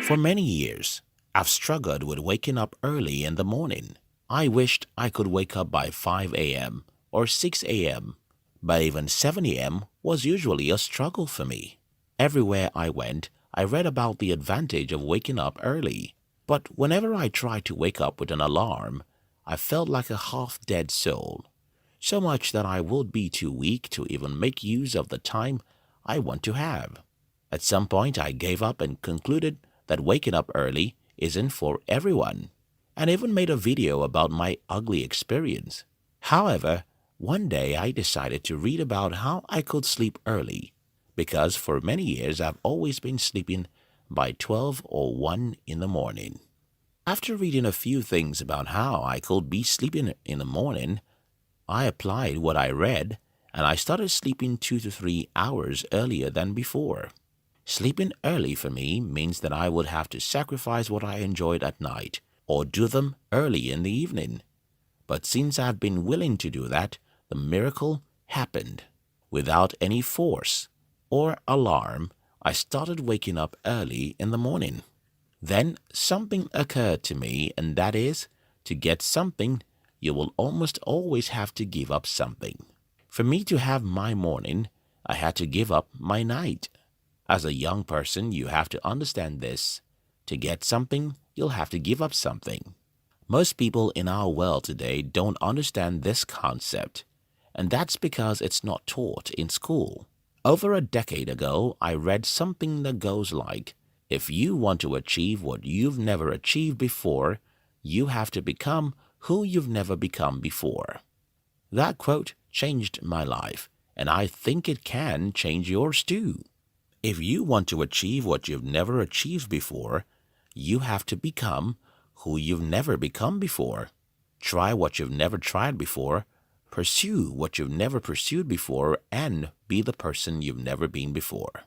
For many years, I've struggled with waking up early in the morning. I wished I could wake up by 5 a.m. or 6 a.m., but even 7 a.m. was usually a struggle for me. Everywhere I went, I read about the advantage of waking up early. But whenever I tried to wake up with an alarm, I felt like a half-dead soul. So much that I would be too weak to even make use of the time I want to have. At some point, I gave up and concluded that waking up early isn't for everyone, and even made a video about my ugly experience. However, one day I decided to read about how I could sleep early, because for many years I've always been sleeping by 12 or 1 in the morning. After reading a few things about how I could be sleeping in the morning, I applied what I read and I started sleeping 2 to 3 hours earlier than before. Sleeping early for me means that I would have to sacrifice what I enjoyed at night or do them early in the evening. But since I've been willing to do that, the miracle happened. Without any force or alarm, I started waking up early in the morning. Then something occurred to me, and that is, to get something, you will almost always have to give up something. For me to have my morning, I had to give up my night. As a young person, you have to understand this. To get something, you'll have to give up something. Most people in our world today don't understand this concept, and that's because it's not taught in school. Over a decade ago, I read something that goes like, if you want to achieve what you've never achieved before, you have to become who you've never become before. That quote changed my life, and I think it can change yours too. If you want to achieve what you've never achieved before, you have to become who you've never become before. Try what you've never tried before, pursue what you've never pursued before, and be the person you've never been before.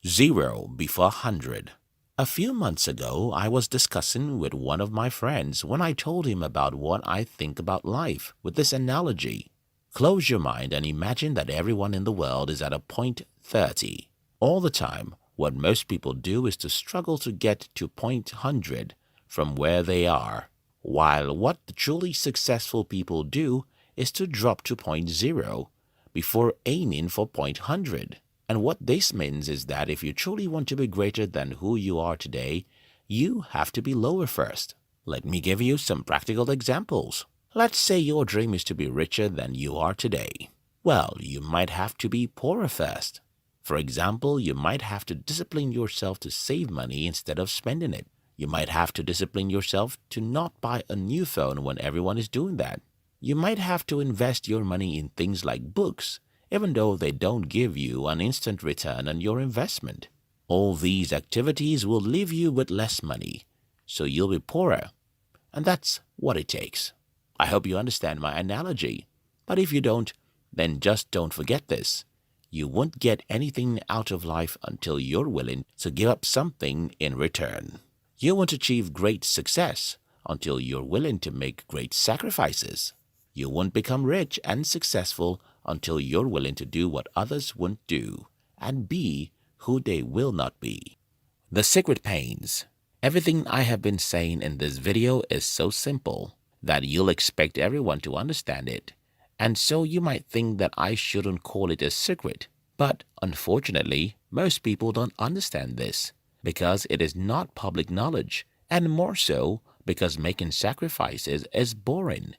0 before 100. A few months ago, I was discussing with one of my friends when I told him about what I think about life with this analogy. Close your mind and imagine that everyone in the world is at a point 30. All the time, what most people do is to struggle to get to point 100 from where they are, while what the truly successful people do is to drop to point 0 before aiming for point 100. And what this means is that if you truly want to be greater than who you are today, you have to be lower first. Let me give you some practical examples. Let's say your dream is to be richer than you are today. Well, you might have to be poorer first. For example, you might have to discipline yourself to save money instead of spending it. You might have to discipline yourself to not buy a new phone when everyone is doing that. You might have to invest your money in things like books, even though they don't give you an instant return on your investment. All these activities will leave you with less money, so you'll be poorer. And that's what it takes. I hope you understand my analogy. But if you don't, then just don't forget this. You won't get anything out of life until you're willing to give up something in return. You won't achieve great success until you're willing to make great sacrifices. You won't become rich and successful until you're willing to do what others won't do and be who they will not be. The secret pains. Everything I have been saying in this video is so simple that you'll expect everyone to understand it. And so you might think that I shouldn't call it a secret. But unfortunately, most people don't understand this because it is not public knowledge, and more so because making sacrifices is boring.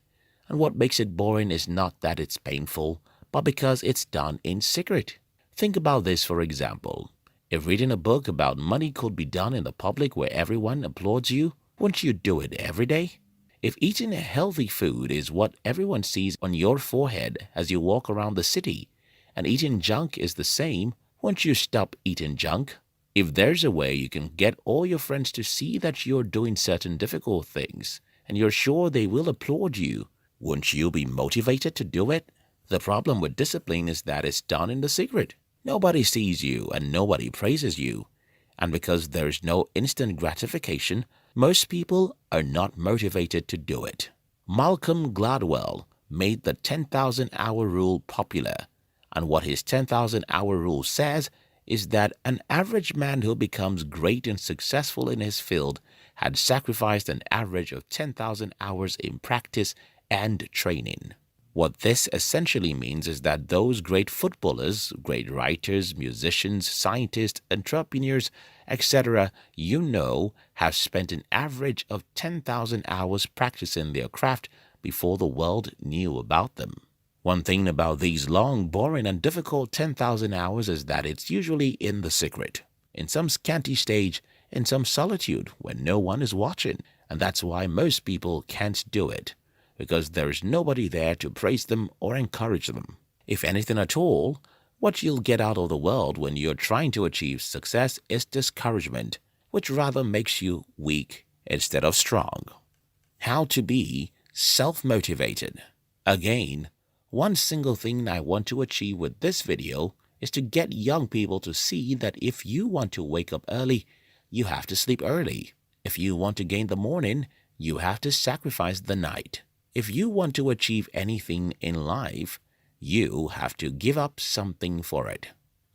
And what makes it boring is not that it's painful, but because it's done in secret. Think about this, for example. If reading a book about money could be done in the public where everyone applauds you, wouldn't you do it every day? If eating healthy food is what everyone sees on your forehead as you walk around the city, and eating junk is the same, won't you stop eating junk? If there's a way you can get all your friends to see that you're doing certain difficult things, and you're sure they will applaud you, wouldn't you be motivated to do it? The problem with discipline is that it's done in the secret. Nobody sees you and nobody praises you. And because there's no instant gratification, most people are not motivated to do it. Malcolm Gladwell made the 10,000 hour rule popular. And what his 10,000 hour rule says is that an average man who becomes great and successful in his field had sacrificed an average of 10,000 hours in practice and training. What this essentially means is that those great footballers, great writers, musicians, scientists, entrepreneurs, etc., have spent an average of 10,000 hours practicing their craft before the world knew about them. One thing about these long, boring, and difficult 10,000 hours is that it's usually in the secret, in some scanty stage, in some solitude when no one is watching, and that's why most people can't do it, because there is nobody there to praise them or encourage them. If anything at all, what you'll get out of the world when you're trying to achieve success is discouragement, which rather makes you weak instead of strong. How to be self-motivated. Again, one single thing I want to achieve with this video is to get young people to see that if you want to wake up early, you have to sleep early. If you want to gain the morning, you have to sacrifice the night. If you want to achieve anything in life, you have to give up something for it.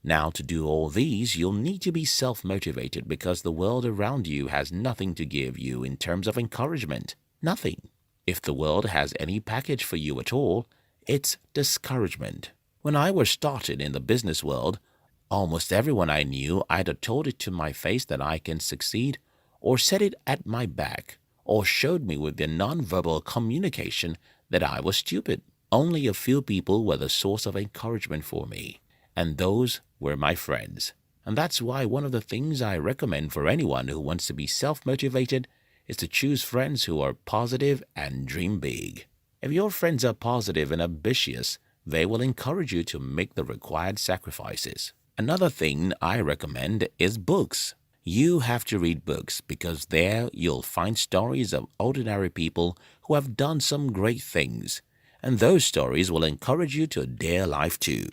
Now, to do all these, you'll need to be self-motivated because the world around you has nothing to give you in terms of encouragement. Nothing. If the world has any package for you at all, it's discouragement. When I was started in the business world, almost everyone I knew either told it to my face that I can succeed, or said it at my back, or showed me with their nonverbal communication that I was stupid. Only a few people were the source of encouragement for me, and those were my friends. And that's why one of the things I recommend for anyone who wants to be self-motivated is to choose friends who are positive and dream big. If your friends are positive and ambitious, they will encourage you to make the required sacrifices. Another thing I recommend is books. You have to read books because there you'll find stories of ordinary people who have done some great things, and those stories will encourage you to dare life too.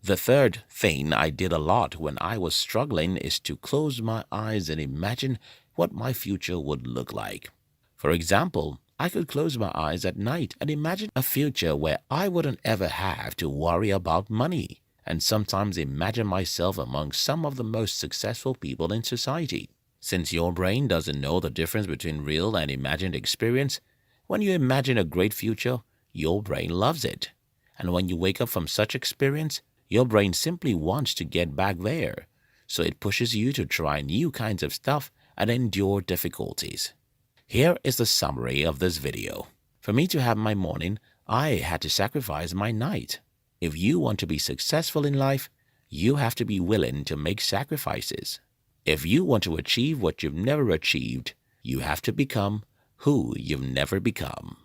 The third thing I did a lot when I was struggling is to close my eyes and imagine what my future would look like. For example, I could close my eyes at night and imagine a future where I wouldn't ever have to worry about money, and sometimes imagine myself among some of the most successful people in society. Since your brain doesn't know the difference between real and imagined experience, when you imagine a great future, your brain loves it. And when you wake up from such experience, your brain simply wants to get back there. So it pushes you to try new kinds of stuff and endure difficulties. Here is the summary of this video. For me to have my morning, I had to sacrifice my night. If you want to be successful in life, you have to be willing to make sacrifices. If you want to achieve what you've never achieved, you have to become who you've never become.